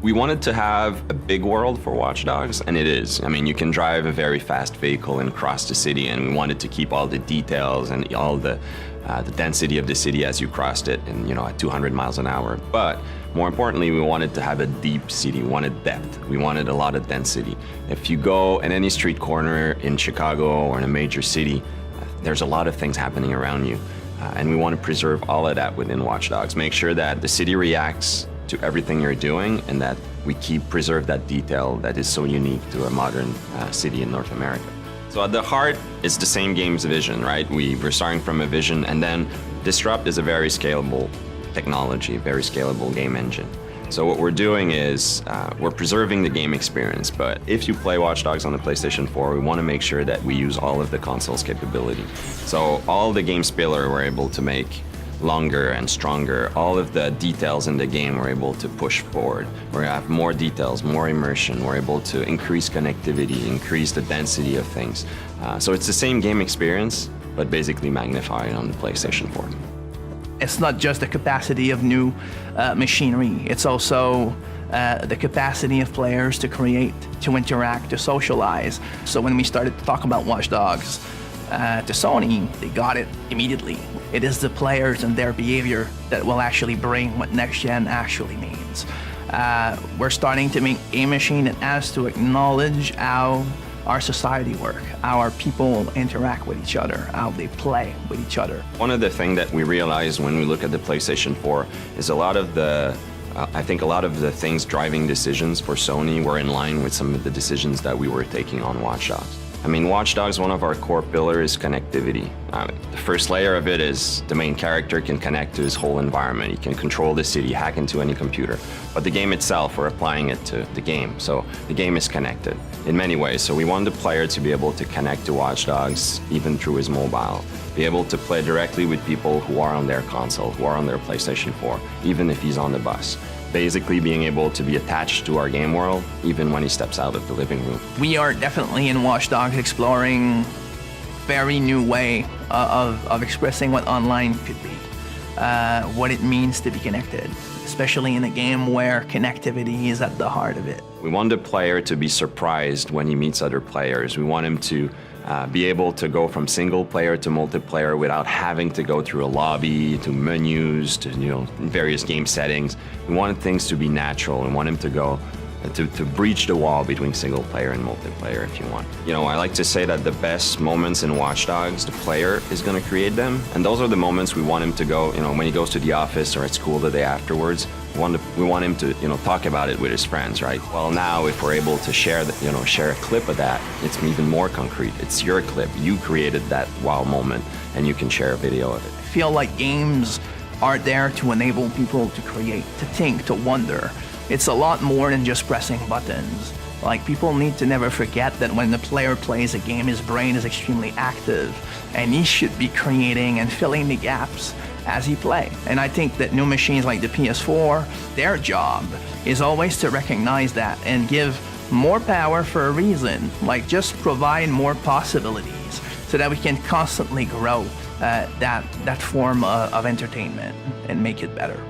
We wanted to have a big world for Watch Dogs, and it is. I mean, you can drive a very fast vehicle and cross the city, and we wanted to keep all the details and all the density of the city as you crossed it, and at 200 miles an hour. But more importantly, we wanted to have a deep city. We wanted depth. We wanted a lot of density. If you go in any street corner in Chicago or in a major city, there's a lot of things happening around you. And we want to preserve all of that within Watch Dogs. Make sure that the city reacts to everything you're doing, and that we preserve that detail that is so unique to a modern city in North America. So at the heart, it's the same game's vision, right? We're starting from a vision, and then Disrupt is a very scalable technology, very scalable game engine. So what we're doing is we're preserving the game experience, but if you play Watch Dogs on the PlayStation 4, we want to make sure that we use all of the console's capability. So all the game spiller we're able to make longer and stronger. All of the details in the game we're able to push forward. We have more details, more immersion. We're able to increase connectivity, increase the density of things. So it's the same game experience, but basically magnified on the PlayStation 4. It's not just the capacity of new machinery, it's also the capacity of players to create, to interact, to socialize. So when we started to talk about Watch Dogs to Sony, they got it immediately. It is the players and their behavior that will actually bring what next gen actually means. We're starting to make a machine that has to acknowledge how our society work, how our people interact with each other, how they play with each other. One of the things that we realized when we look at the PlayStation 4 is I think a lot of the things driving decisions for Sony were in line with some of the decisions that we were taking on Watch Dogs. I mean, Watch Dogs, one of our core pillars is connectivity. The first layer of it is the main character can connect to his whole environment. He can control the city, hack into any computer. But the game itself, we're applying it to the game. So the game is connected in many ways. So we want the player to be able to connect to Watch Dogs even through his mobile, be able to play directly with people who are on their console, who are on their PlayStation 4, even if he's on the bus. Basically being able to be attached to our game world, even when he steps out of the living room. We are definitely in Watch Dogs exploring very new way of expressing what online could be, what it means to be connected, especially in a game where connectivity is at the heart of it. We want the player to be surprised when he meets other players. We want him to be able to go from single player to multiplayer without having to go through a lobby, to menus, to various game settings. We want things to be natural and want him to go to breach the wall between single player and multiplayer if you want. I like to say that the best moments in Watch Dogs, the player is going to create them, and those are the moments we want him to go, when he goes to the office or at school the day afterwards. We want him to, talk about it with his friends, right? Well, now if we're able to share a clip of that, it's even more concrete. It's your clip. You created that wow moment, and you can share a video of it. I feel like games are there to enable people to create, to think, to wonder. It's a lot more than just pressing buttons. Like, people need to never forget that when the player plays a game, his brain is extremely active, and he should be creating and filling the gaps as he plays. And I think that new machines like the PS4, their job is always to recognize that and give more power for a reason, like just provide more possibilities so that we can constantly grow that form of entertainment and make it better.